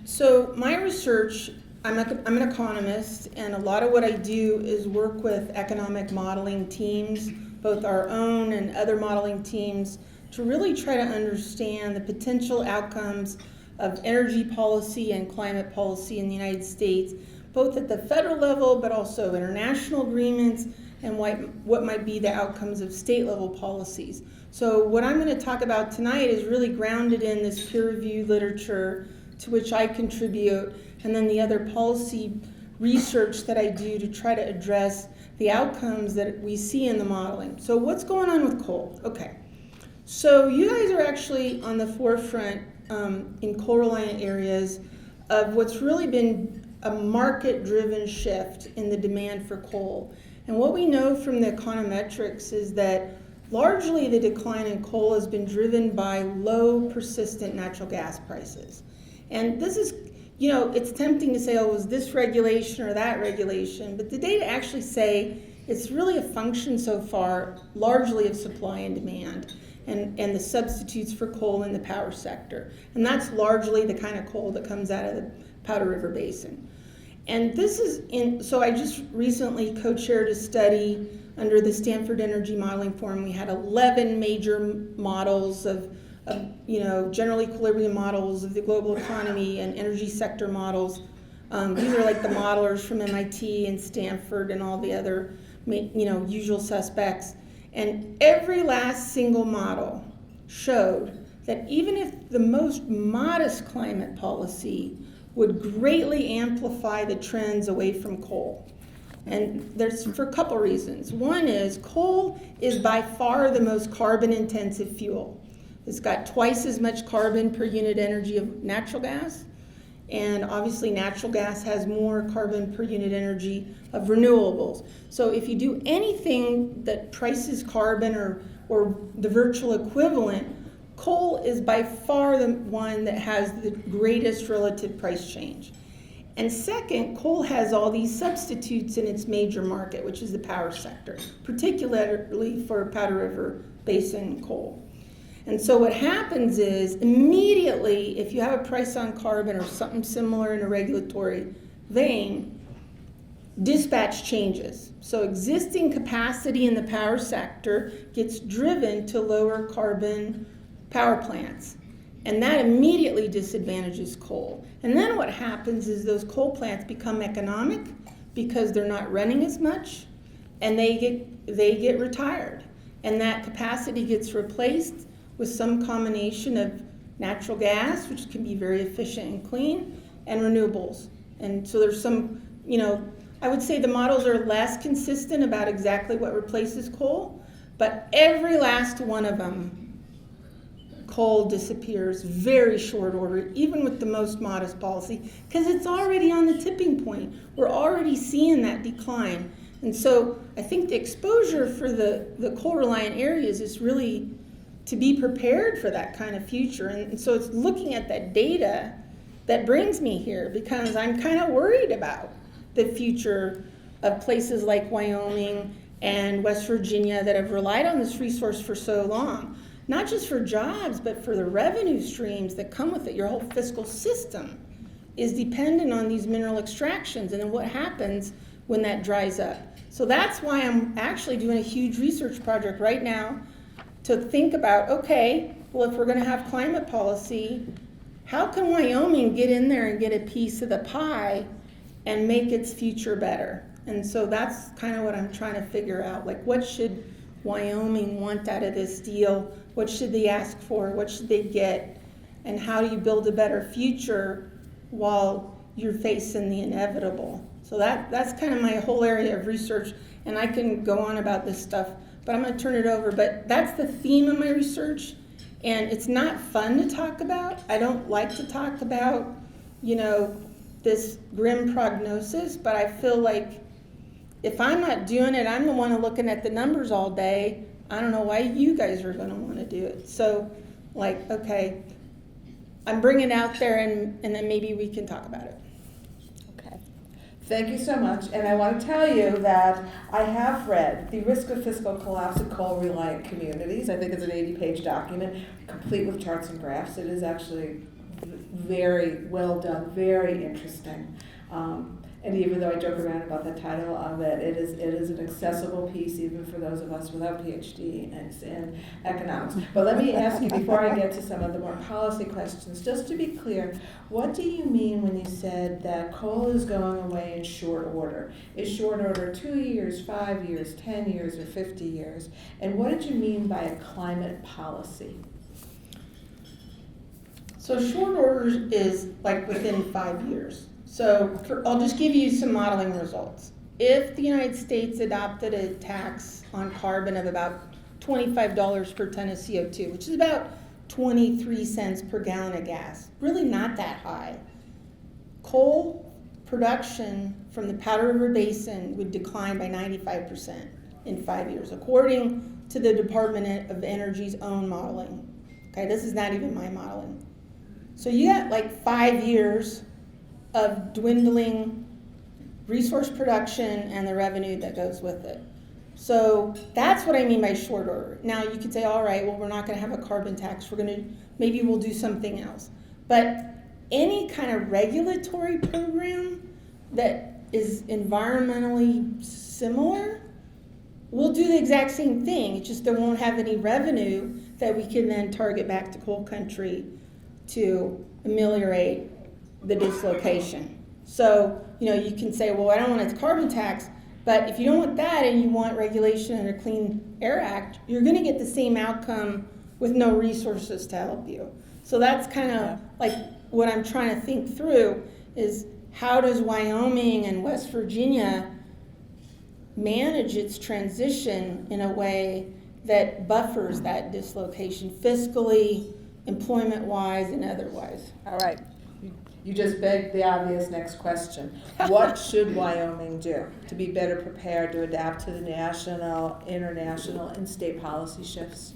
So my research, I'm an economist, and a lot of what I do is work with economic modeling teams, both our own and other modeling teams, to really try to understand the potential outcomes of energy policy and climate policy in the United States, both at the federal level, but also international agreements, and what might be the outcomes of state level policies. So what I'm going to talk about tonight is really grounded in this peer-reviewed literature to which I contribute, and then the other policy research that I do to try to address the outcomes that we see in the modeling. So what's going on with coal? Okay, so you guys are actually on the forefront in coal-reliant areas of what's really been a market-driven shift in the demand for coal. And what we know from the econometrics is that largely the decline in coal has been driven by low, persistent natural gas prices. And this is, it's tempting to say, oh, it was this regulation or that regulation, but the data actually say it's really a function so far largely of supply and demand and the substitutes for coal in the power sector. And that's largely the kind of coal that comes out of the Powder River Basin. And this is so I just recently co-chaired a study under the Stanford Energy Modeling Forum. We had 11 major models of general equilibrium models of the global economy and energy sector models. These are like the modelers from MIT and Stanford and all the other, usual suspects. And every last single model showed that even if the most modest climate policy would greatly amplify the trends away from coal. And there's for a couple reasons. One is coal is by far the most carbon intensive fuel. It's got twice as much carbon per unit energy of natural gas. And obviously natural gas has more carbon per unit energy of renewables. So if you do anything that prices carbon or the virtual equivalent, coal is by far the one that has the greatest relative price change. And second, coal has all these substitutes in its major market, which is the power sector, particularly for Powder River Basin coal. And so what happens is immediately, if you have a price on carbon or something similar in a regulatory vein, dispatch changes. So existing capacity in the power sector gets driven to lower carbon power plants. And that immediately disadvantages coal. And then what happens is those coal plants become economic because they're not running as much, and they get retired. And that capacity gets replaced with some combination of natural gas, which can be very efficient and clean, and renewables. And so there's some, I would say the models are less consistent about exactly what replaces coal, but every last one of them, coal disappears very short order, even with the most modest policy, because it's already on the tipping point. We're already seeing that decline. And so I think the exposure for the coal-reliant areas is really to be prepared for that kind of future. And so it's looking at that data that brings me here, because I'm kind of worried about the future of places like Wyoming and West Virginia that have relied on this resource for so long. Not just for jobs, but for the revenue streams that come with it. Your whole fiscal system is dependent on these mineral extractions, and then what happens when that dries up. So that's why I'm actually doing a huge research project right now to think about, okay, well, if we're going to have climate policy, how can Wyoming get in there and get a piece of the pie and make its future better? And so that's kind of what I'm trying to figure out. Like, what should Wyoming want out of this deal? What should they ask for? What should they get? And how do you build a better future while you're facing the inevitable? So that's kind of my whole area of research, and I can go on about this stuff, but I'm going to turn it over. But that's the theme of my research, and it's not fun to talk about. I don't like to talk about, this grim prognosis, but I feel like if I'm not doing it, I'm the one looking at the numbers all day. I don't know why you guys are going to want to do it. So, okay, I'm bringing it out there, and then maybe we can talk about it. Okay. Thank you so much. And I want to tell you that I have read The Risk of Fiscal Collapse in Coal-Reliant Communities. I think it's an 80-page document, complete with charts and graphs. It is actually very well done, very interesting. And even though I joke around about the title of it, it is an accessible piece even for those of us without PhD in economics. But let me ask you, before I get to some of the more policy questions, just to be clear, what do you mean when you said that coal is going away in short order? Is short order 2 years, 5 years, 10 years, or 50 years? And what did you mean by a climate policy? So short order is like within 5 years. So I'll just give you some modeling results. If the United States adopted a tax on carbon of about $25 per ton of CO2, which is about 23 cents per gallon of gas, really not that high, coal production from the Powder River Basin would decline by 95% in 5 years, according to the Department of Energy's own modeling. Okay, this is not even my modeling. So you got like 5 years of dwindling resource production and the revenue that goes with it. So that's what I mean by short order. Now you could say, all right, well, we're not going to have a carbon tax. Maybe we'll do something else. But any kind of regulatory program that is environmentally similar will do the exact same thing. It's just there won't have any revenue that we can then target back to coal country to ameliorate the dislocation. So, you can say, well, I don't want a carbon tax, but if you don't want that and you want regulation under Clean Air Act, you're going to get the same outcome with no resources to help you. So that's kind of like what I'm trying to think through is how does Wyoming and West Virginia manage its transition in a way that buffers that dislocation fiscally, employment-wise, and otherwise. All right. You just begged the obvious next question. What should Wyoming do to be better prepared to adapt to the national, international, and state policy shifts?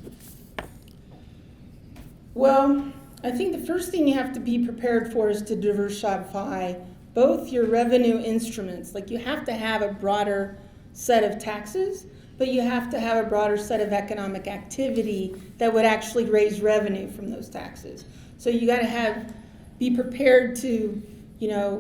Well, I think the first thing you have to be prepared for is to diversify both your revenue instruments. Like you have to have a broader set of taxes, but you have to have a broader set of economic activity that would actually raise revenue from those taxes. So you got to be prepared to,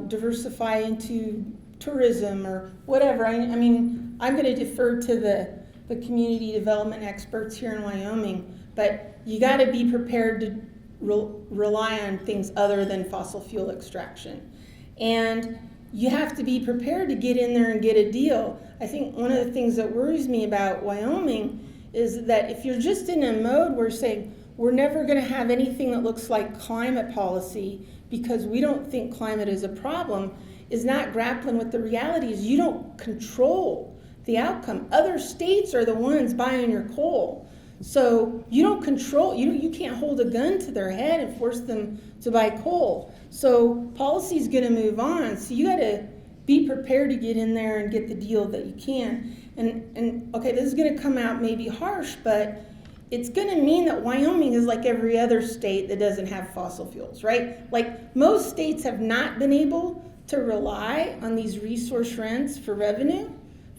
diversify into tourism or whatever. I mean, I'm going to defer to the community development experts here in Wyoming, but you got to be prepared to rely on things other than fossil fuel extraction. And you have to be prepared to get in there and get a deal. I think one of the things that worries me about Wyoming is that if you're just in a mode where saying, we're never going to have anything that looks like climate policy because we don't think climate is a problem, is not grappling with the reality is you don't control the outcome. Other states are the ones buying your coal. So you don't control, you can't hold a gun to their head and force them to buy coal. So policy's going to move on. So you got to be prepared to get in there and get the deal that you can. And okay, this is going to come out maybe harsh, but it's going to mean that Wyoming is like every other state that doesn't have fossil fuels, right? Like most states have not been able to rely on these resource rents for revenue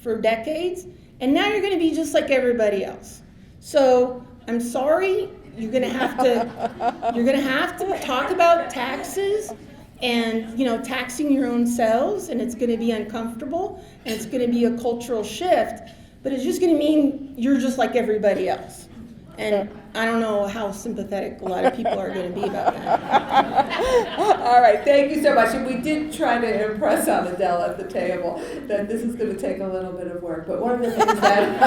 for decades, and now you're going to be just like everybody else. So I'm sorry, you're going to have to talk about taxes and taxing your own selves, and it's going to be uncomfortable, and it's going to be a cultural shift, but it's just going to mean you're just like everybody else. And I don't know how sympathetic a lot of people are going to be about that. All right, thank you so much. And we did try to impress on Adele at the table that this is going to take a little bit of work. But one of the things that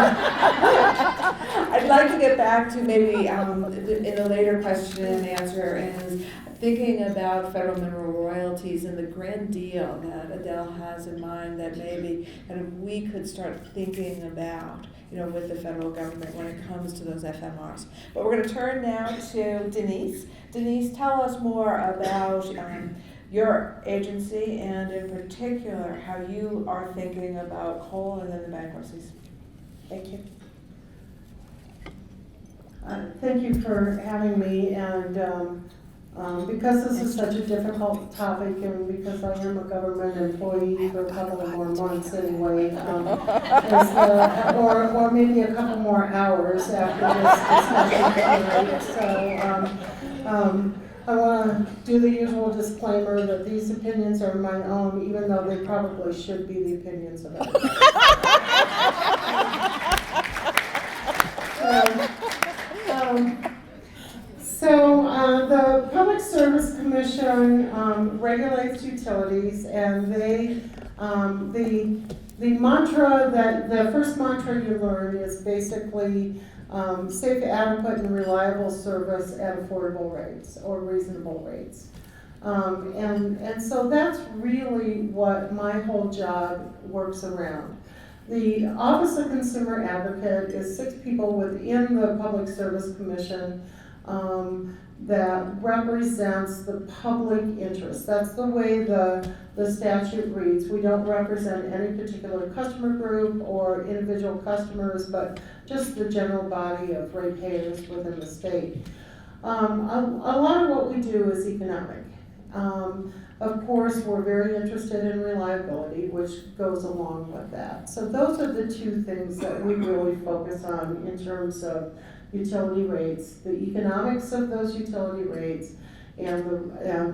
I'd like to get back to maybe in a later question and answer is thinking about federal mineral royalties and the grand deal that Adele has in mind that maybe kind of we could start thinking about, with the federal government when it comes to those FMRs. But we're going to turn now to Denise. Denise, tell us more about your agency and in particular how you are thinking about coal and then the bankruptcies. Thank you. Thank you for having me, and because this is such a difficult topic and because I am a government employee for a couple of more months anyway, or maybe a couple more hours after this discussion tonight. So I want to do the usual disclaimer that these opinions are my own, even though they probably should be the opinions of others. The Public Service Commission regulates utilities, and they the mantra the first mantra you learn is basically safe, adequate, and reliable service at affordable rates or reasonable rates. And so that's really what my whole job works around. The Office of Consumer Advocate is 6 people within the Public Service Commission that represents the public interest. That's the way the statute reads. We don't represent any particular customer group or individual customers, but just the general body of ratepayers within the state. A lot of what we do is economic. Of course, we're very interested in reliability, which goes along with that. So those are the 2 things that we really focus on in terms of utility rates, the economics of those utility rates, and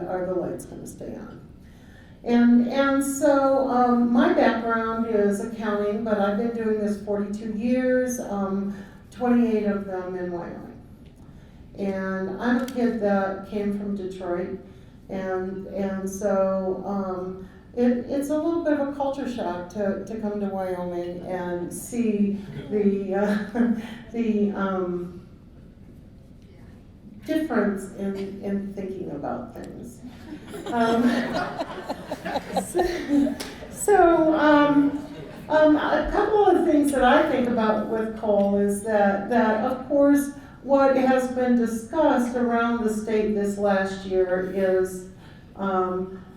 are the lights going to stay on. And so my background is accounting, but I've been doing this 42 years, 28 of them in Wyoming. And I'm a kid that came from Detroit, and so it's a little bit of a culture shock to come to Wyoming and see the difference in thinking about things. A couple of things that I think about with coal is that of course what has been discussed around the state this last year is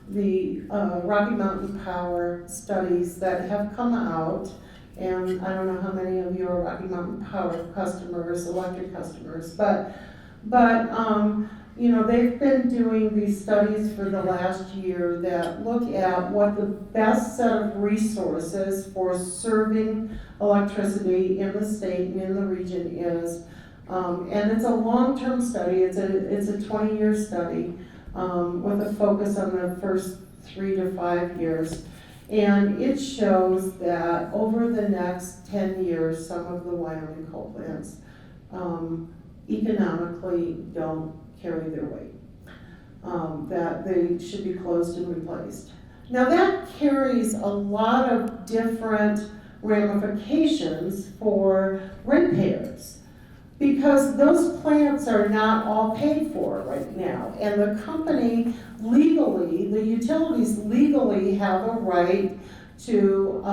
the Rocky Mountain Power studies that have come out, and I don't know how many of you are Rocky Mountain Power customers, electric customers, but you know, they've been doing these studies for the last year that look at what the best set of resources for serving electricity in the state and in the region is. And it's a long-term study. It's a 20-year study with a focus on the first 3 to 5 years. And it shows that over the next 10 years, some of the Wyoming coal plants economically don't carry their weight, that they should be closed and replaced. Now that carries a lot of different ramifications for ratepayers, because those plants are not all paid for right now, and the company legally, the utilities legally have a right to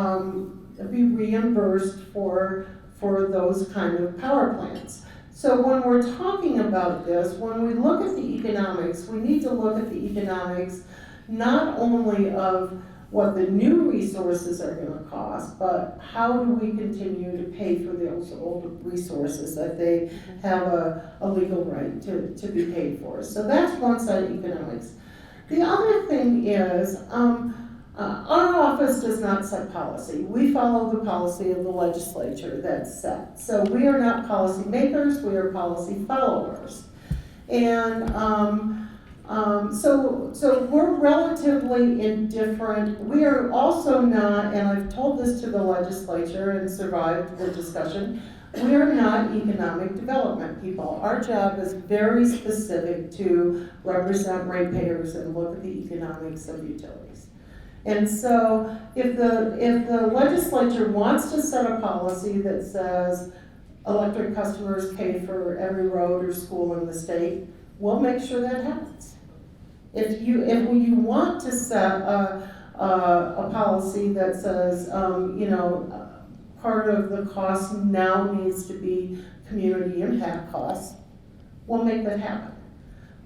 be reimbursed for those kind of power plants. So when we're talking about this, when we look at the economics, we need to look at the economics not only of what the new resources are going to cost, but how do we continue to pay for those old resources that they have a legal right to be paid for. So that's one side of economics. The other thing is, our office does not set policy. We follow the policy of the legislature that's set. So we are not policy makers, we are policy followers. And so we're relatively indifferent. We are also not, and I've told this to the legislature and survived the discussion, we are not economic development people. Our job is very specific to represent ratepayers and look at the economics of utilities. And so if the legislature wants to set a policy that says electric customers pay for every road or school in the state, we'll make sure that happens. If you want to set a policy that says, part of the cost now needs to be community impact costs, we'll make that happen.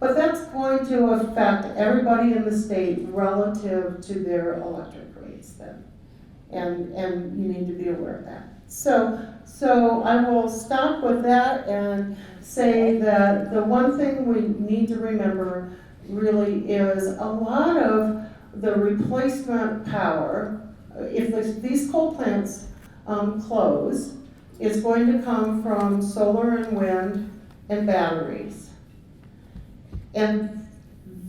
But that's going to affect everybody in the state relative to their electric rates then. And you need to be aware of that. So I will stop with that and say that the one thing we need to remember really is a lot of the replacement power, if these coal plants close, is going to come from solar and wind and batteries. And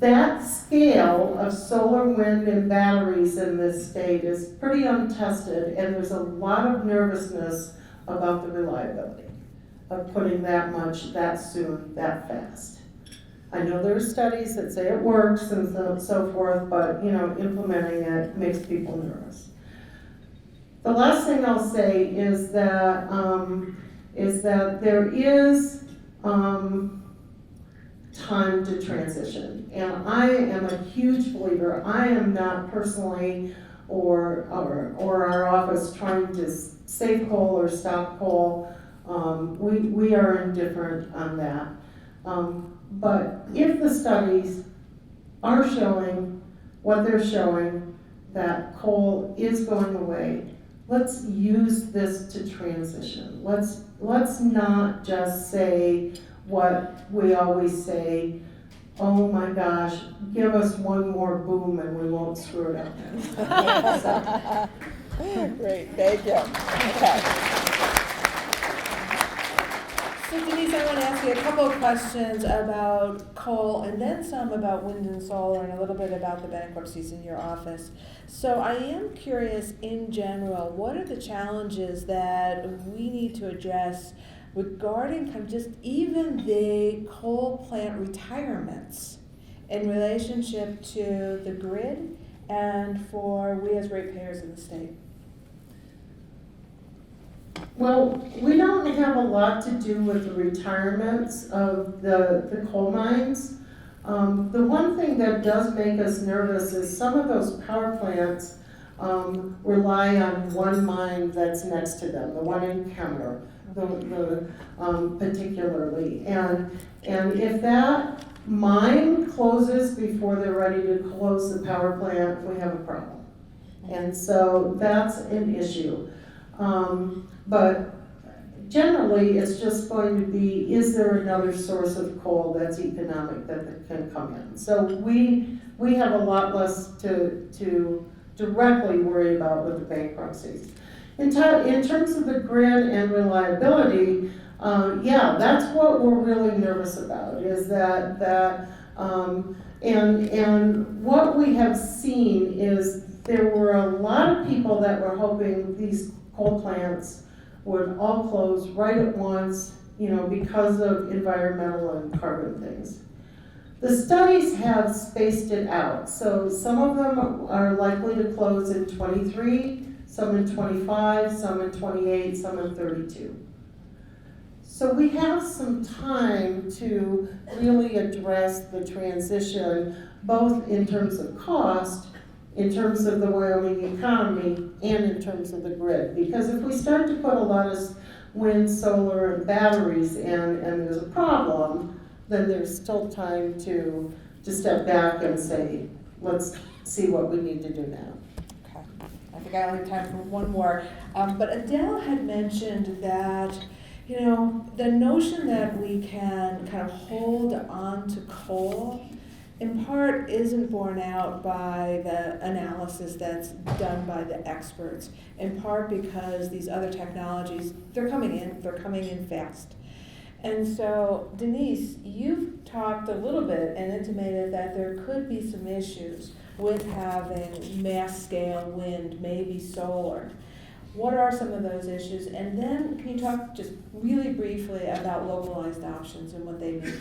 that scale of solar, wind, and batteries in this state is pretty untested, and there's a lot of nervousness about the reliability of putting that much, that soon, that fast. I know there are studies that say it works and so forth, but implementing it makes people nervous. The last thing I'll say is that there is time to transition, and I am a huge believer. I am not personally or our office trying to save coal or stop coal. We are indifferent on that. But if the studies are showing what they're showing, that coal is going away, let's use this to transition. Let's not just say what we always say, oh my gosh, give us one more boom and we won't screw it up. Great, thank you. Okay. So Denise, I want to ask you a couple of questions about coal and then some about wind and solar and a little bit about the bankruptcies in your office. So I am curious in general, what are the challenges that we need to address regarding kind of just even the coal plant retirements in relationship to the grid and for we as ratepayers in the state? Well, we don't have a lot to do with the retirements of the coal mines. The one thing that does make us nervous is some of those power plants rely on one mine that's next to them, the one in Kemner, particularly. And if that mine closes before they're ready to close the power plant, we have a problem. And so that's an issue. But generally, it's just going to be, is there another source of coal that's economic that can come in? So we have a lot less to directly worry about with the bankruptcies. In terms of the grid and reliability, that's what we're really nervous about, is that and what we have seen is there were a lot of people that were hoping these coal plants would all close right at once, because of environmental and carbon things. The studies have spaced it out. So some of them are likely to close in 23, some in 25, some in 28, some in 32. So we have some time to really address the transition, both in terms of cost, in terms of the Wyoming economy, and in terms of the grid. Because if we start to put a lot of wind, solar, and batteries in, and there's a problem, then there's still time to step back and say, let's see what we need to do now. Okay, I think I only have time for one more. But Adele had mentioned that, the notion that we can kind of hold on to coal in part isn't borne out by the analysis that's done by the experts, in part because these other technologies, they're coming in fast. And so, Denise, you've talked a little bit and intimated that there could be some issues with having mass scale wind, maybe solar. What are some of those issues? And then can you talk just really briefly about localized options and what they mean?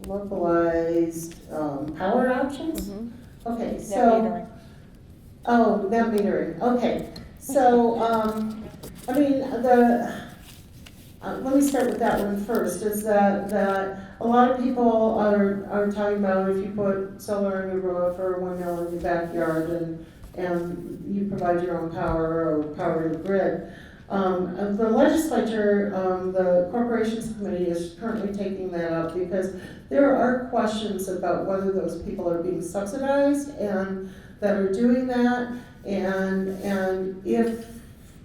Localized power options? Mm-hmm. Okay, Net so. metering. Oh, net metering, okay. So, let me start with that one first, is that a lot of people are talking about if you put solar on your roof or a windmill in your backyard and you provide your own power or power to the grid. The legislature, the Corporations Committee is currently taking that up because there are questions about whether those people are being subsidized and that are doing that, and if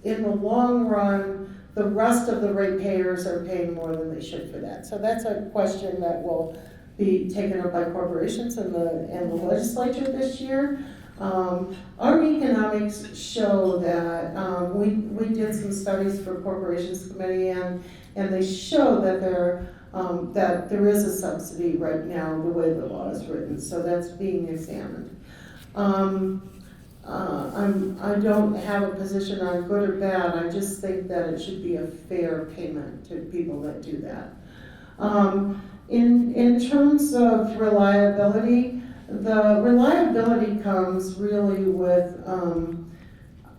in the long run the rest of the ratepayers are paying more than they should for that. So that's a question that will be taken up by corporations and the legislature this year. Our economics show that we did some studies for Corporations Committee and they show that there that there is a subsidy right now, the way the law is written, so that's being examined. I don't have a position on good or bad, I just think that it should be a fair payment to people that do that. In terms of reliability, the reliability comes really with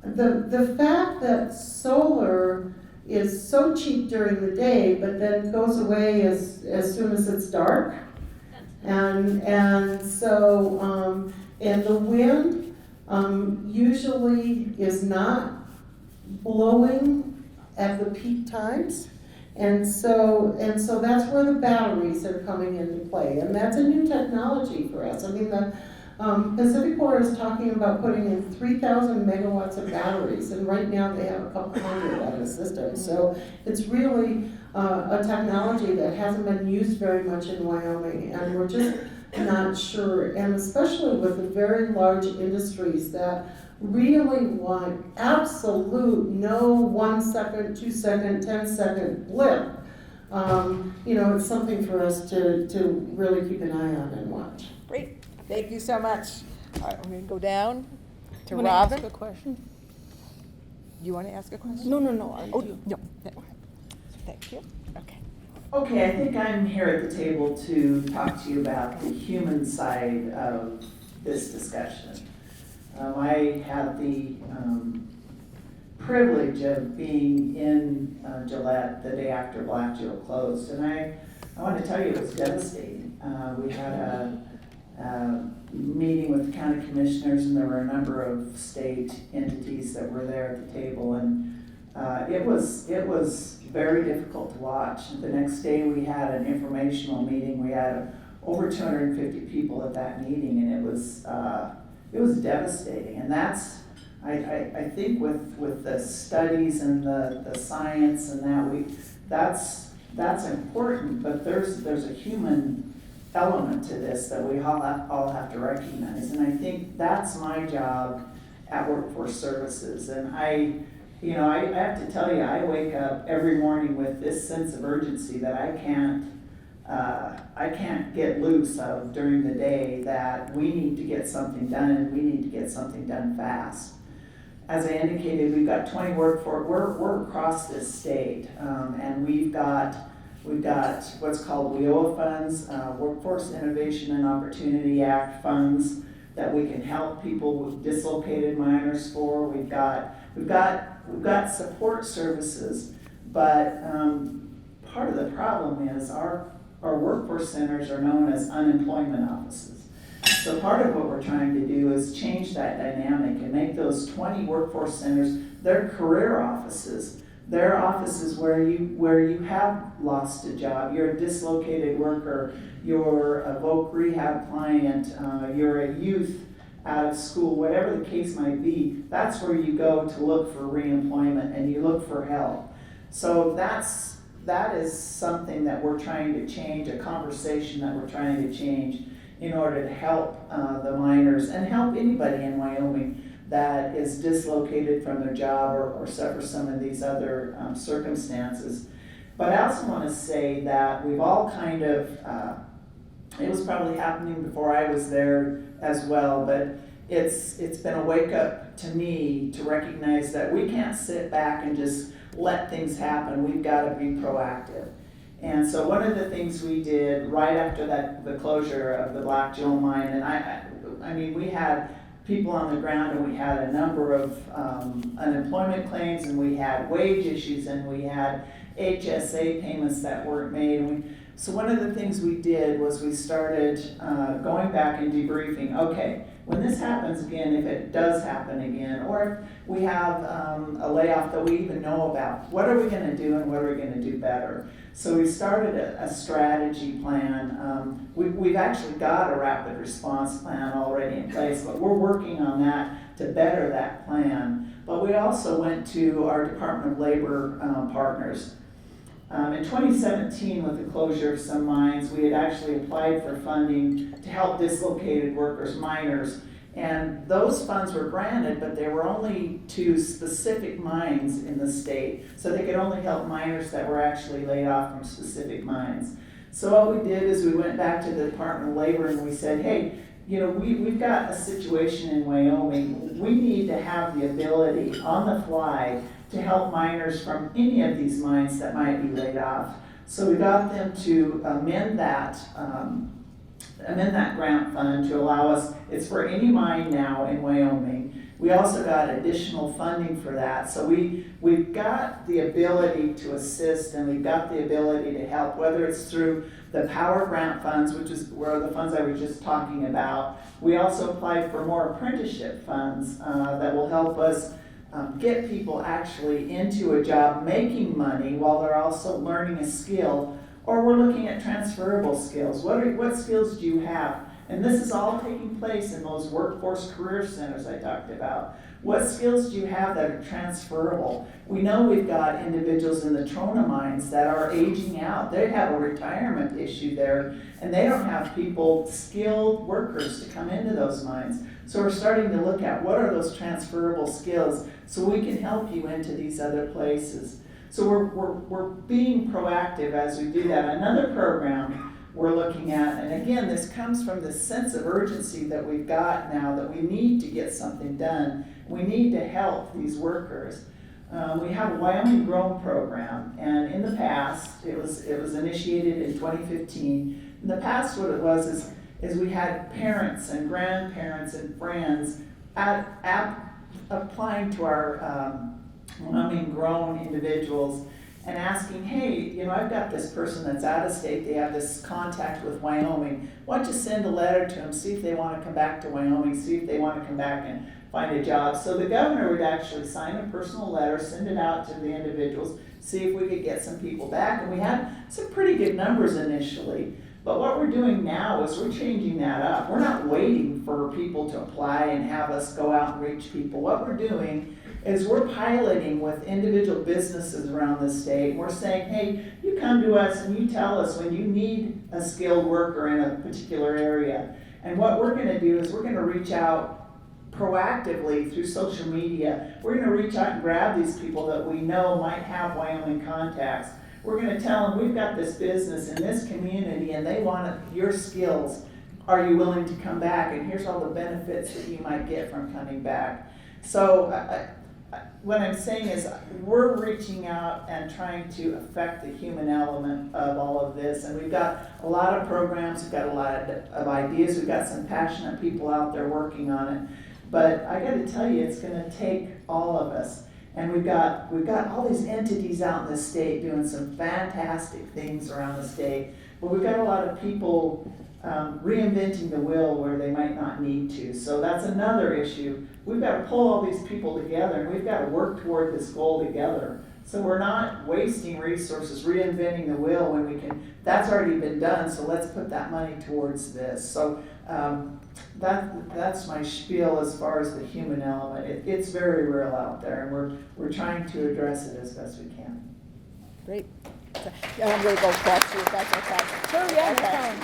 the fact that solar is so cheap during the day, but then goes away as soon as it's dark. And so, and the wind usually is not blowing at the peak times. And so that's where the batteries are coming into play, and that's a new technology for us. I mean, the PacifiCorp is talking about putting in 3,000 megawatts of batteries, and right now they have a couple hundred on the system. So it's really a technology that hasn't been used very much in Wyoming, and we're just not sure, and especially with the very large industries that really want absolute no 1 second, 2 second, 10-second blip. It's something for us to really keep an eye on and watch. Great, thank you so much. All right, we're gonna go down to Wanna Robin. ask a question? You wanna ask a question? No, I Oh, do. no. Thank you, okay. Okay, I think I'm here at the table to talk to you about the human side of this discussion. I had the privilege of being in Gillette the day after Black Jill closed, and I want to tell you it was devastating. We had a meeting with the county commissioners, and there were a number of state entities that were there at the table, and it was very difficult to watch. The next day we had an informational meeting. We had over 250 people at that meeting, and it was devastating. And that's, I think with the studies and the science and that's important, but there's a human element to this that we all have to recognize. And I think that's my job at Workforce Services. And I have to tell you, I wake up every morning with this sense of urgency that I can't get loose of during the day, that we need to get something done, and we need to get something done fast. As I indicated, we've got 20 we're across this state, and we've got what's called WIOA funds, Workforce Innovation and Opportunity Act funds that we can help people with dislocated miners for. We've got support services, but part of the problem is our workforce centers are known as unemployment offices. So part of what we're trying to do is change that dynamic and make those 20 workforce centers, they're career offices. They're offices where you have lost a job, you're a dislocated worker, you're a voc rehab client, you're a youth out of school, whatever the case might be. That's where you go to look for reemployment, and you look for help. So that is something that we're trying to change, a conversation that we're trying to change in order to help the miners and help anybody in Wyoming that is dislocated from their job or suffers some of these other circumstances. But I also want to say that we've all kind of, it was probably happening before I was there as well, but it's been a wake up to me to recognize that we can't sit back and just let things happen. We've got to be proactive. And so one of the things we did right after the closure of the Black Jill mine, and I mean, we had people on the ground, and we had a number of unemployment claims, and we had wage issues, and we had HSA payments that weren't made. So one of the things we did was we started going back and debriefing. Okay, when this happens again, if it does happen again, or if we have a layoff that we even know about, what are we going to do, and what are we going to do better? So we started a strategy plan. We've actually got a rapid response plan already in place, but we're working on that to better that plan. But we also went to our Department of Labor partners. In 2017, with the closure of some mines, we had actually applied for funding to help dislocated workers, miners, And those funds were granted, but they were only to specific mines in the state. So they could only help miners that were actually laid off from specific mines. So what we did is we went back to the Department of Labor and we said, hey, you know, we've got a situation in Wyoming. We need to have the ability on the fly to help miners from any of these mines that might be laid off. So we got them to amend that grant fund to allow us, it's for any mine now in Wyoming. We also got additional funding for that. So we've got the ability to assist and we've got the ability to help, whether it's through the power grant funds, which is where the funds I was just talking about. We also applied for more apprenticeship funds that will help us get people actually into a job making money while they're also learning a skill. Or we're looking at transferable skills. What skills do you have? And this is all taking place in those workforce career centers I talked about. What skills do you have that are transferable? We know we've got individuals in the Trona mines that are aging out. They have a retirement issue there, and they don't have people, skilled workers to come into those mines. So we're starting to look at what are those transferable skills so we can help you into these other places. So we're being proactive as we do that. Another program we're looking at, and again, this comes from the sense of urgency that we've got now that we need to get something done. We need to help these workers. We have a Wyoming Grown program, and in the past, it was initiated in 2015. In the past, what it was is we had parents and grandparents and friends applying to our Wyoming Grown individuals and asking, hey, you know, I've got this person that's out of state, they have this contact with Wyoming. Why don't you send a letter to them, see if they want to come back to Wyoming, see if they want to come back and find a job. So the governor would actually sign a personal letter, send it out to the individuals, see if we could get some people back. And we had some pretty good numbers initially. But what we're doing now is we're changing that up. We're not waiting for people to apply and have us go out and reach people. What we're doing is we're piloting with individual businesses around the state. We're saying, hey, you come to us and you tell us when you need a skilled worker in a particular area. And what we're gonna do is we're gonna reach out proactively through social media. We're gonna reach out and grab these people that we know might have Wyoming contacts. We're gonna tell them we've got this business in this community and they want your skills. Are you willing to come back? And here's all the benefits that you might get from coming back. So what I'm saying is we're reaching out and trying to affect the human element of all of this. And we've got a lot of programs, we've got a lot of ideas, we've got some passionate people out there working on it. But I gotta tell you, it's gonna take all of us. And we've got all these entities out in the state doing some fantastic things around the state. But we've got a lot of people reinventing the wheel where they might not need to. So that's another issue. We've got to pull all these people together and we've got to work toward this goal together. So we're not wasting resources reinventing the wheel when we can, that's already been done, so let's put that money towards this. So that's my spiel as far as the human element. It's very real out there and we're trying to address it as best we can. Great. And I'm going to go across to you if that's okay. Sure, yeah, okay.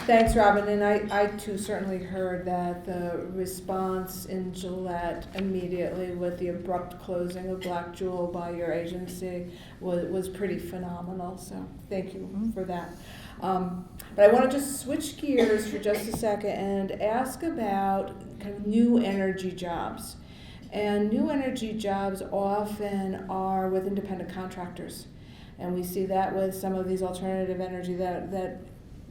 Thanks, Robin, and I too certainly heard that the response in Gillette immediately with the abrupt closing of Black Jewel by your agency was pretty phenomenal, so thank you for that. But I want to just switch gears for just a second and ask about kind of new energy jobs. And new energy jobs often are with independent contractors. And we see that with some of these alternative energy that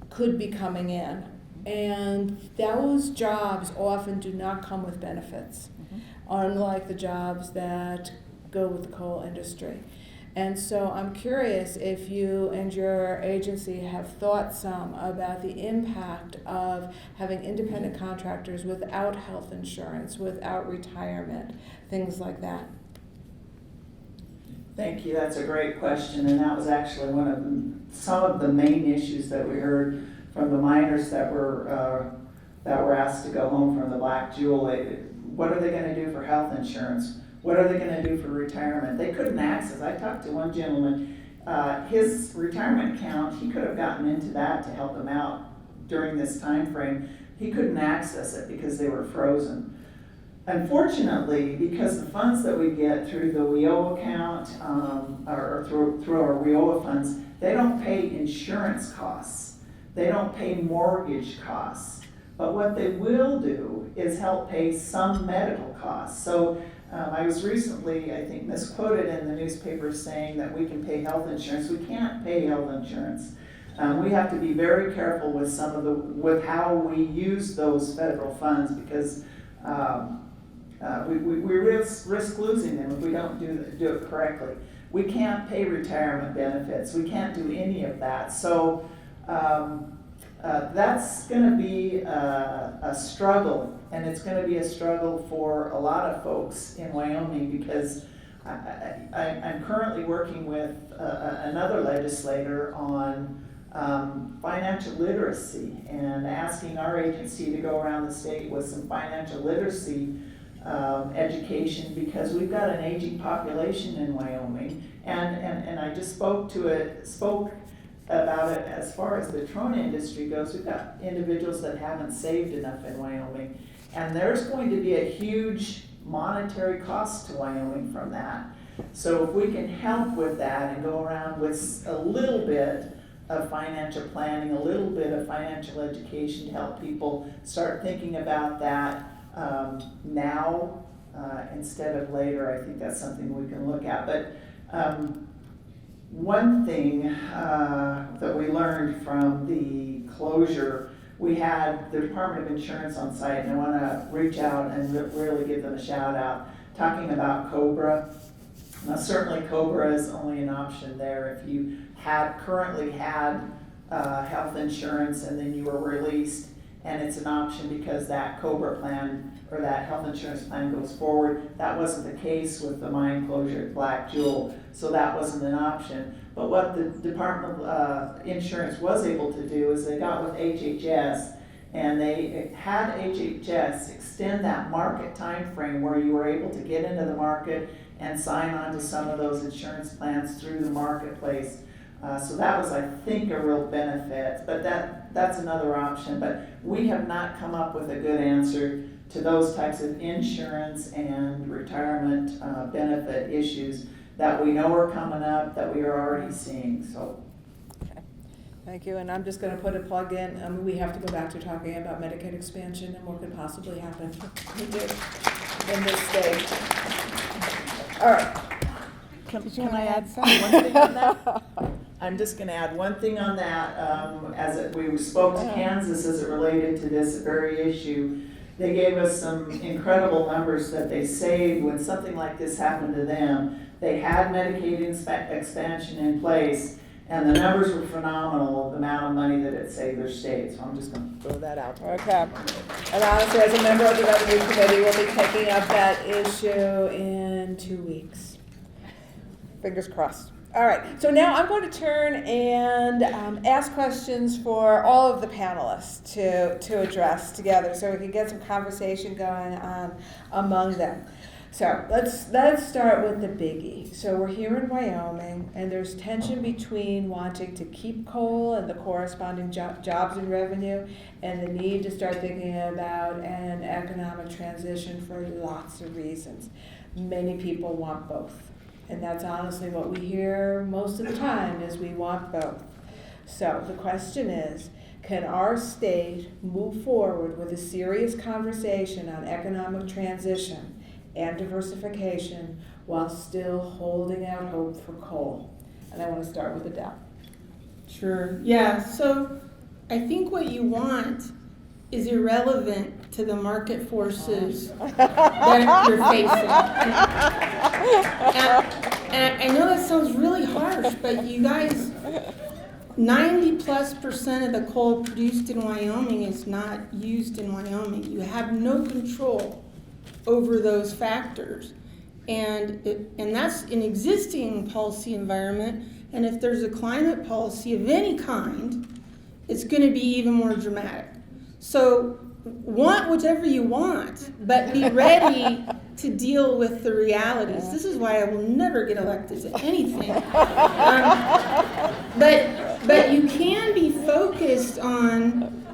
could be coming in. And those jobs often do not come with benefits, unlike the jobs that go with the coal industry. And so I'm curious if you and your agency have thought some about the impact of having independent contractors without health insurance, without retirement, things like that. Thank you. That's a great question, and that was actually some of the main issues that we heard from the miners that were asked to go home from the Black Jewel. What are they going to do for health insurance? What are they going to do for retirement? They couldn't access. I talked to one gentleman. His retirement account, he could have gotten into that to help him out during this time frame. he couldn't access it because they were frozen. Unfortunately, because the funds that we get through the WIOA account, or through our WIOA funds, they don't pay insurance costs. They don't pay mortgage costs. But what they will do is help pay some medical costs. So I was recently, I think, misquoted in the newspaper saying that we can pay health insurance. We can't pay health insurance. We have to be very careful with how we use those federal funds, because we risk losing them if we don't do it correctly. We can't pay retirement benefits. We can't do any of that. So that's going to be a struggle, and it's going to be a struggle for a lot of folks in Wyoming, because I'm currently working with another legislator on financial literacy, and asking our agency to go around the state with some financial literacy education, because we've got an aging population in Wyoming, and I just spoke about it as far as the Trona industry goes. We've got individuals that haven't saved enough in Wyoming, and there's going to be a huge monetary cost to Wyoming from that. So if we can help with that and go around with a little bit of financial planning, a little bit of financial education to help people start thinking about that now instead of later, I think that's something we can look at. But one thing that we learned from the closure, we had the Department of Insurance on site, and I want to reach out and really give them a shout out, talking about COBRA. Now, certainly COBRA is only an option there if you currently had health insurance and then you were released, and it's an option because that COBRA plan or that health insurance plan goes forward. That wasn't the case with the mine closure at Black Jewel, so that wasn't an option. But what the Department of Insurance was able to do is they got with HHS, and they had HHS extend that market time frame where you were able to get into the market and sign on to some of those insurance plans through the marketplace. So that was, I think, a real benefit, but that's another option. But we have not come up with a good answer to those types of insurance and retirement benefit issues that we know are coming up, that we are already seeing. So. Okay. Thank you, and I'm just going to put a plug in. We have to go back to talking about Medicaid expansion and what could possibly happen in this state. All right. Can I add one thing on that? I'm just going to add one thing on that. We spoke to Kansas as it related to this very issue. They gave us some incredible numbers that they saved when something like this happened to them. They had Medicaid expansion in place, and the numbers were phenomenal of the amount of money that it saved their state. So I'm just going to throw that out there. Okay. And honestly, as a member of the Revenue Committee, we'll be taking up that issue in 2 weeks. Fingers crossed. All right, so now I'm going to turn and ask questions for all of the panelists to address together, so we can get some conversation going on among them. So let's start with the biggie. So we're here in Wyoming, and there's tension between wanting to keep coal and the corresponding jobs and revenue, and the need to start thinking about an economic transition for lots of reasons. Many people want both. And that's honestly what we hear most of the time, is we want both. So the question is, can our state move forward with a serious conversation on economic transition and diversification while still holding out hope for coal? And I want to start with Adele. Sure. Yeah. So I think what you want is irrelevant to the market forces that you're facing. And I know that sounds really harsh, but you guys, 90+% of the coal produced in Wyoming is not used in Wyoming. You have no control over those factors. And that's an existing policy environment. And if there's a climate policy of any kind, it's going to be even more dramatic. So want whatever you want, but be ready to deal with the realities. This is why I will never get elected to anything. But you can be focused on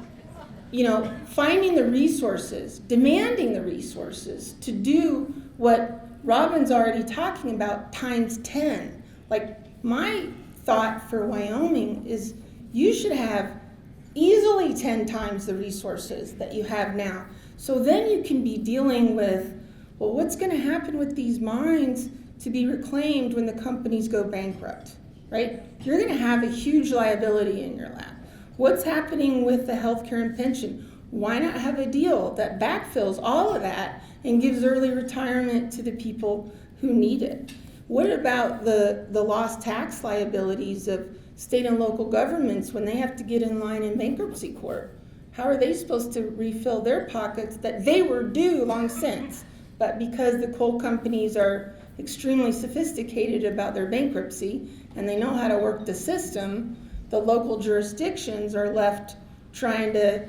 finding the resources, demanding the resources to do what Robin's already talking about times 10. Like, my thought for Wyoming is you should have easily 10 times the resources that you have now. So then you can be dealing with, well, what's going to happen with these mines to be reclaimed when the companies go bankrupt, right? You're going to have a huge liability in your lap. What's happening with the healthcare and pension? Why not have a deal that backfills all of that and gives early retirement to the people who need it? What about the lost tax liabilities of state and local governments when they have to get in line in bankruptcy court? How are they supposed to refill their pockets that they were due long since? But because the coal companies are extremely sophisticated about their bankruptcy and they know how to work the system, the local jurisdictions are left trying to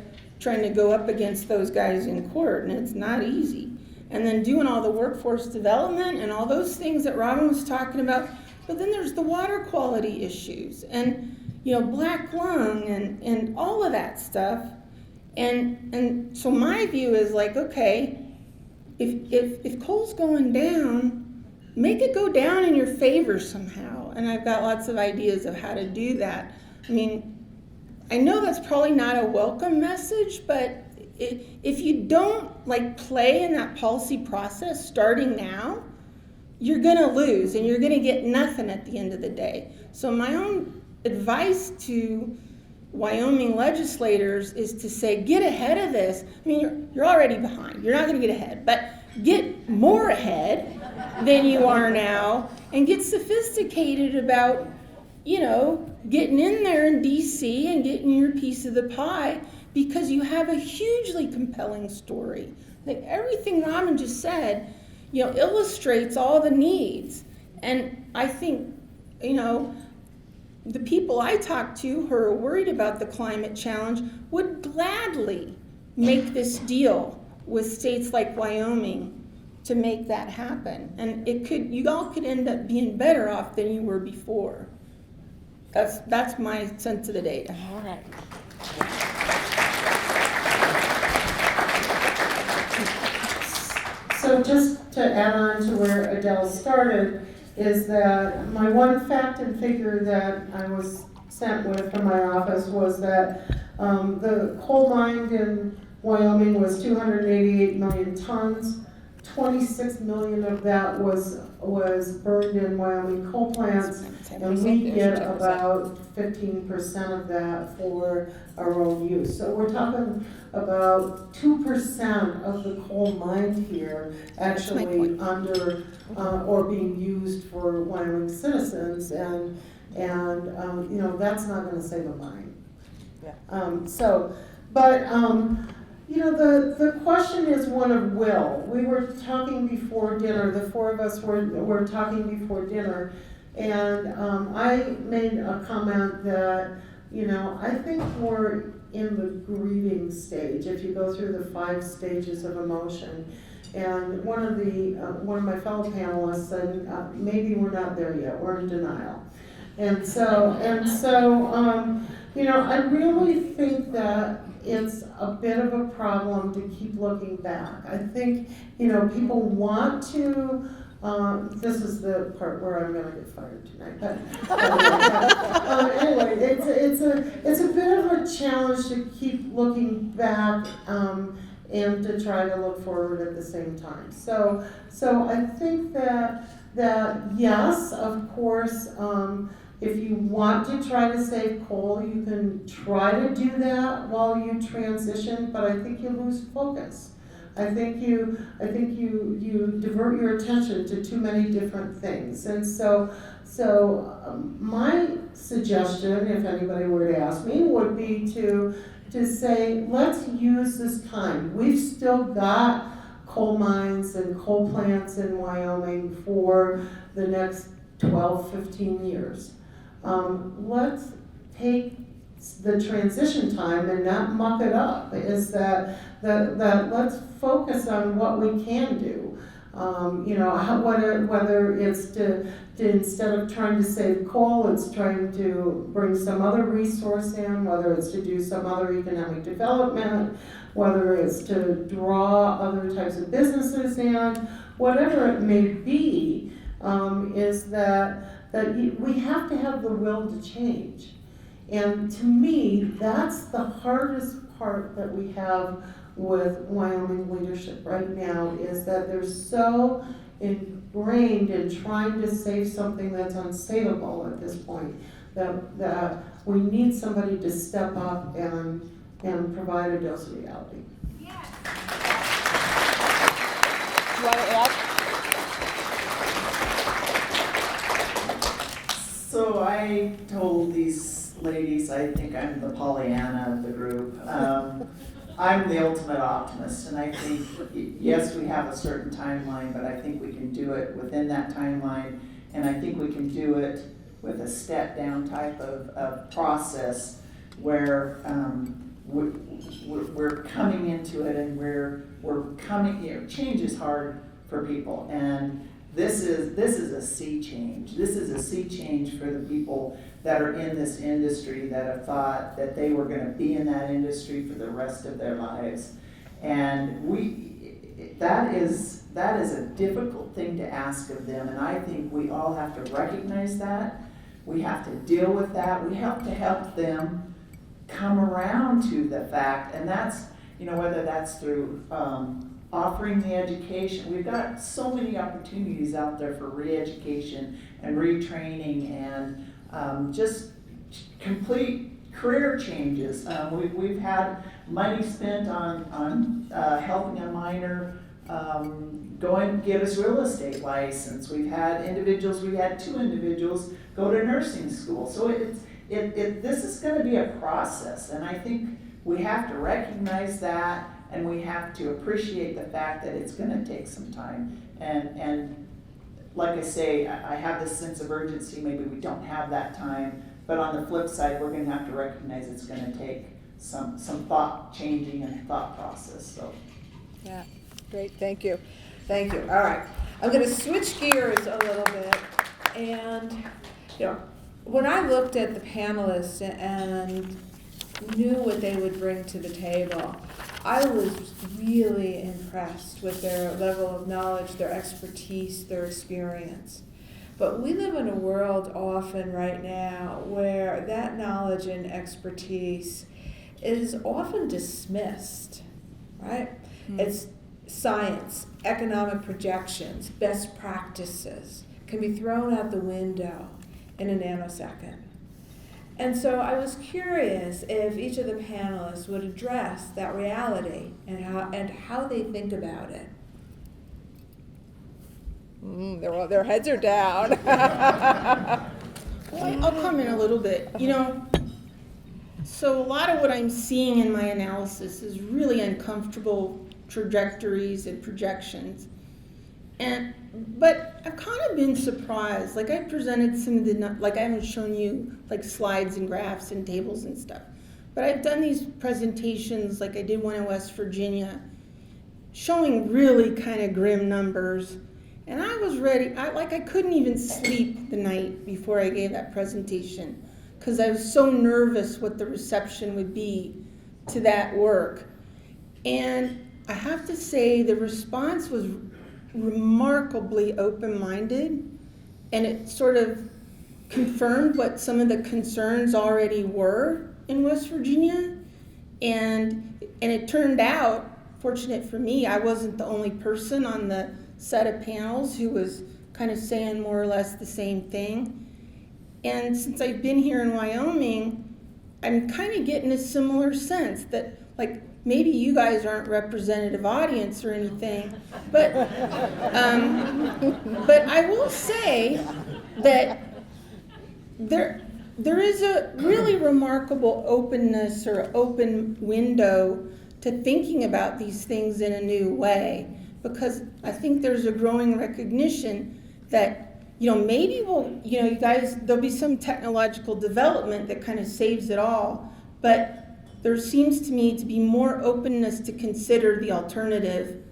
go up against those guys in court, and it's not easy. And then doing all the workforce development and all those things that Robin was talking about. But then there's the water quality issues and black lung and all of that stuff. And so my view is like, okay, if coal's going down, make it go down in your favor somehow. And I've got lots of ideas of how to do that. I mean, I know that's probably not a welcome message, but if you don't play in that policy process starting now, you're going to lose and you're going to get nothing at the end of the day. So my own advice to Wyoming legislators is to say, get ahead of this. I mean, you're already behind. You're not going to get ahead, but get more ahead than you are now and get sophisticated about, getting in there in DC and getting your piece of the pie, because you have a hugely compelling story. Like everything Robin just said, illustrates all the needs. And I think, the people I talk to who are worried about the climate challenge would gladly make this deal with states like Wyoming to make that happen. And you all could end up being better off than you were before. That's my sense of the data. All right. So just to add on to where Adele started, is that my one fact and figure that I was sent with from my office was that the coal mine in Wyoming was 288 million tons. 26 million of that was burned in Wyoming coal plants, and we get about 15% of that for our own use. So we're talking about 2% of the coal mined here actually under or being used for Wyoming citizens, and that's not going to save a mine. The question is one of will. We were talking before dinner, the four of us were talking before dinner, and I made a comment that, I think we're in the grieving stage, if you go through the 5 stages of emotion. And one of my fellow panelists said, maybe we're not there yet, we're in denial. And so, I really think that it's a bit of a problem to keep looking back. I think, people want to, this is the part where I'm gonna get fired tonight, but anyway, it's a bit of a challenge to keep looking back, and to try to look forward at the same time. So I think that yes, of course, if you want to try to save coal, you can try to do that while you transition, but I think you lose focus. I think you divert your attention to too many different things. And so my suggestion, if anybody were to ask me, would be to say, let's use this time. We've still got coal mines and coal plants in Wyoming for the next 12, 15 years. Let's take the transition time and not muck it up. Is that let's focus on what we can do. Whether it's to instead of trying to save coal, it's trying to bring some other resource in, whether it's to do some other economic development, whether it's to draw other types of businesses in, whatever it may be, is that we have to have the will to change. And to me, that's the hardest part that we have with Wyoming leadership right now, is that they're so ingrained in trying to save something that's unsavable at this point, that we need somebody to step up and provide a dose of reality. You want to add? So I told these ladies, I think I'm the Pollyanna of the group. I'm the ultimate optimist, and I think, yes, we have a certain timeline, but I think we can do it within that timeline, and I think we can do it with a step-down type of process where we're coming into it, and we're coming. Change is hard for people, and this is a sea change. This is a sea change for the people that are in this industry, that have thought that they were going to be in that industry for the rest of their lives. And that is a difficult thing to ask of them, and I think we all have to recognize that. We have to deal with that. We have to help them come around to the fact, and that's, whether that's through offering the education. We've got so many opportunities out there for re-education and retraining and just complete career changes. We've had money spent on helping a minor go and get his real estate license. We had 2 individuals go to nursing school. So this is going to be a process, and I think we have to recognize that, and we have to appreciate the fact that it's going to take some time. And like I say, I have this sense of urgency. Maybe we don't have that time, but on the flip side, we're going to have to recognize it's going to take some thought changing and thought process. So, Yeah, great, thank you. Thank you. All right. I'm going to switch gears a little bit. And, when I looked at the panelists and knew what they would bring to the table, I was really impressed with their level of knowledge, their expertise, their experience. But we live in a world often right now where that knowledge and expertise is often dismissed, right? Mm-hmm. It's science, economic projections, best practices can be thrown out the window in a nanosecond. And so I was curious if each of the panelists would address that reality and how they think about it. Their heads are down. Well, I'll comment a little bit. So a lot of what I'm seeing in my analysis is really uncomfortable trajectories and projections. But I've kind of been surprised. Like, I presented some of I haven't shown you like slides and graphs and tables and stuff. But I've done these presentations, like I did one in West Virginia, showing really kind of grim numbers. And I was ready. I couldn't even sleep the night before I gave that presentation because I was so nervous what the reception would be to that work. And I have to say the response was remarkably open-minded, and it sort of confirmed what some of the concerns already were in West Virginia. And it turned out, fortunate for me, I wasn't the only person on the set of panels who was kind of saying more or less the same thing. And since I've been here in Wyoming, I'm kind of getting a similar sense that, like, maybe you guys aren't representative audience or anything, but I will say that there is a really remarkable openness or open window to thinking about these things in a new way, because I think there's a growing recognition that, maybe you guys, there'll be some technological development that kind of saves it all, but there seems to me to be more openness to consider the alternative.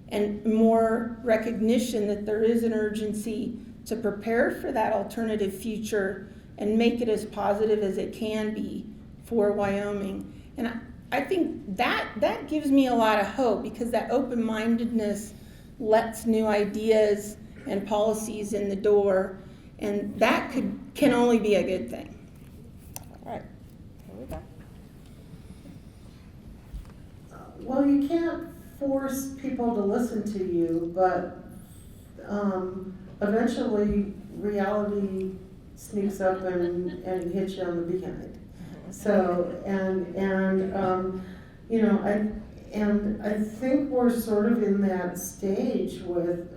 and more recognition that there is an urgency to prepare for that alternative future and make it as positive as it can be for Wyoming. And I think that gives me a lot of hope, because that open-mindedness lets new ideas and policies in the door, and that can only be a good thing. All right, here we go. Well, you can't force people to listen to you, but eventually reality sneaks up and hits you on the behind. So, I think we're sort of in that stage with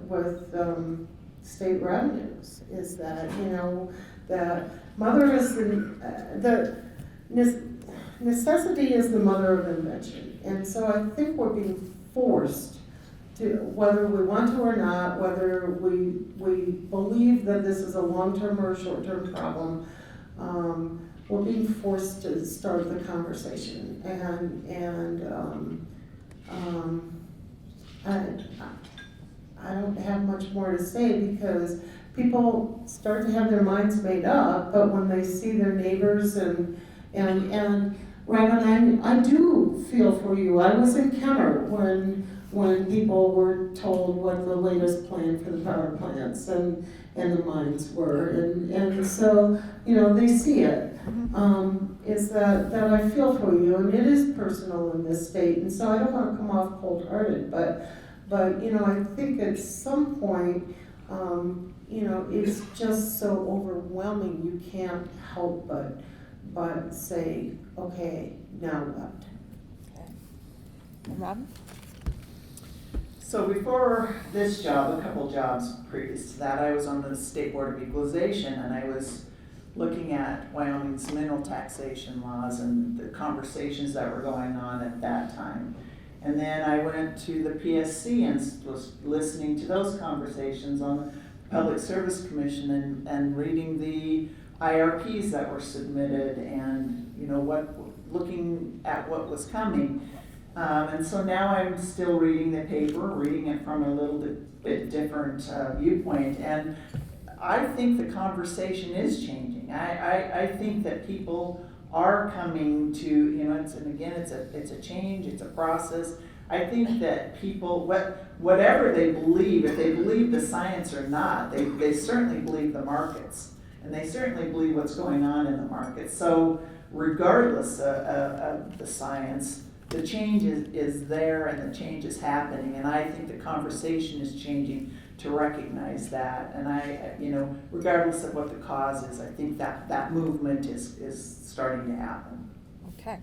state revenues, is that, that mother is the necessity is the mother of invention. And so I think we're being forced to, whether we want to or not, whether we believe that this is a long-term or a short-term problem, we're being forced to start the conversation. I don't have much more to say, because people start to have their minds made up, but when they see their neighbors and Robin, I do feel for you. I was in Kenner when people were told what the latest plan for the power plants and the mines were, and so they see it. Is that I feel for you, and it is personal in this state, and so I don't want to come off cold-hearted, but I think at some point, it's just so overwhelming you can't help but say, okay, now what? Okay. And Robin? So before this job, a couple jobs previous to that, I was on the State Board of Equalization, and I was looking at Wyoming's mineral taxation laws and the conversations that were going on at that time. And then I went to the PSC and was listening to those conversations on the Public Service Commission and reading the IRPs that were submitted, and looking at what was coming. And so now I'm still reading the paper, reading it from a little bit different viewpoint, and I think the conversation is changing. I think that people are coming to, it's a change, it's a process. I think that people, whatever they believe, if they believe the science or not, they certainly believe the markets, and they certainly believe what's going on in the markets. So regardless of the science, the change is there, and the change is happening, and I think the conversation is changing to recognize that. And regardless of what the cause is, I think that movement is starting to happen. Okay.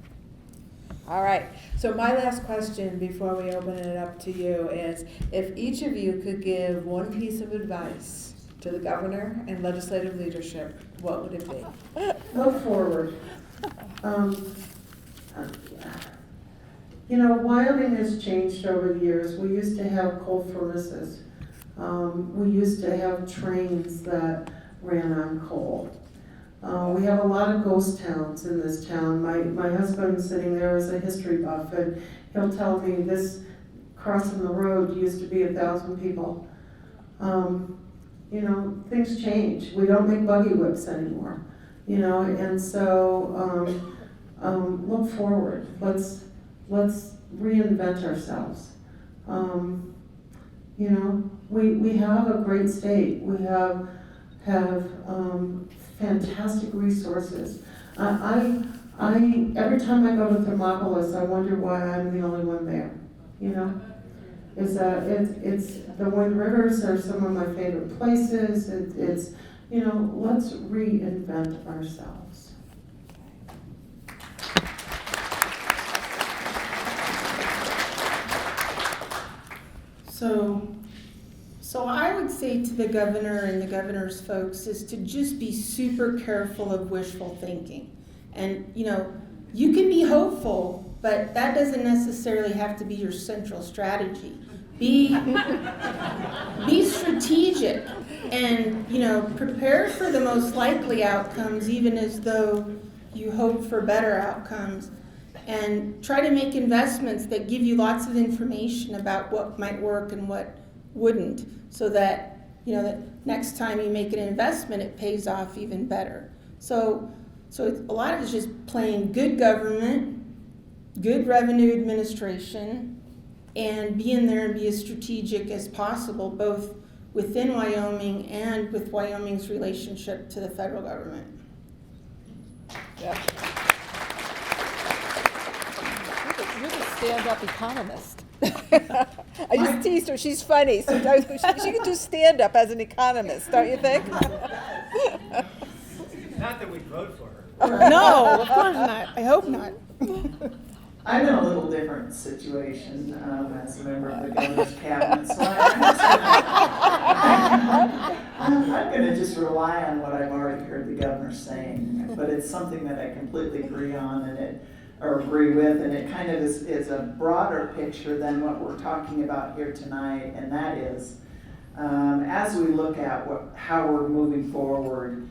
All right, so my last question before we open it up to you is, if each of you could give one piece of advice to the governor and legislative leadership, what would it be? Look forward. Wyoming has changed over the years. We used to have coal furnaces. We used to have trains that ran on coal. We have a lot of ghost towns in this town. My husband sitting there is a history buff, and he'll tell me this crossing the road used to be 1,000 people. Things change. We don't make buggy whips anymore, and so look forward. Let's reinvent ourselves. We have a great state. We have fantastic resources. I every time I go to Thermopolis, I wonder why I'm the only one there. It's the Wind Rivers are some of my favorite places. Let's reinvent ourselves. So I would say to the governor and the governor's folks is to just be super careful of wishful thinking. And, you can be hopeful, but that doesn't necessarily have to be your central strategy. Be strategic and, prepare for the most likely outcomes, even as though you hope for better outcomes. and try to make investments that give you lots of information about what might work and what wouldn't, so that that next time you make an investment, it pays off even better. So a lot of it's just playing good government, good revenue administration, and being there and be as strategic as possible, both within Wyoming and with Wyoming's relationship to the federal government. Yeah. You're the stand-up economist. I just teased her. She's funny. So she can do stand-up as an economist, don't you think? Not that we'd vote for her. No, of course not. I hope not. I'm in a little different situation as a member of the governor's cabinet, so I'm going to just rely on what I've already heard the governor saying. But it's something that I completely agree on or agree with, and it kind of is a broader picture than what we're talking about here tonight, and that is as we look at how we're moving forward,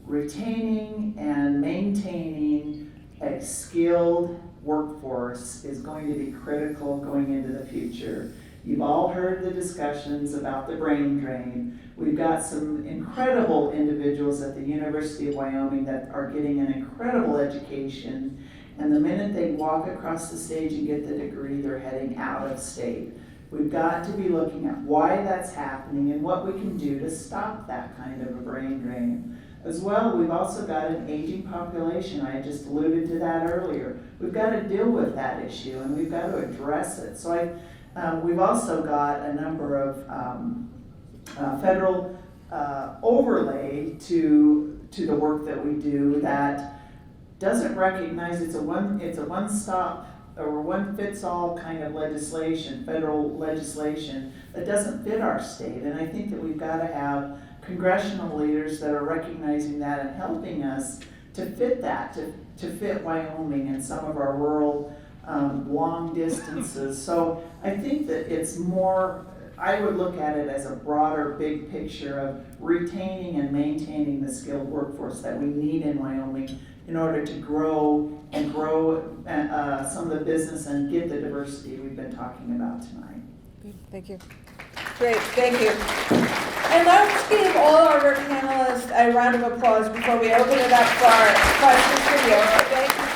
retaining and maintaining a skilled workforce is going to be critical going into the future. You've all heard the discussions about the brain drain. We've got some incredible individuals at the University of Wyoming that are getting an incredible education, and the minute they walk across the stage and get the degree, they're heading out of state. We've got to be looking at why that's happening and what we can do to stop that kind of a brain drain. As well, we've also got an aging population. I just alluded to that earlier. We've got to deal with that issue, and we've got to address it. So we've also got a number of federal overlay to the work that we do that doesn't recognize it's a one-stop or one-fits-all kind of legislation, federal legislation that doesn't fit our state. And I think that we've got to have congressional leaders that are recognizing that and helping us to fit that, to fit Wyoming and some of our rural long distances. So I think that it's more, I would look at it as a broader, big picture of retaining and maintaining the skilled workforce that we need in Wyoming in order to grow some of the business and get the diversity we've been talking about tonight. Thank you. Great, thank you. And let's give all our panelists a round of applause before we open it up for our questions for you. Thank you.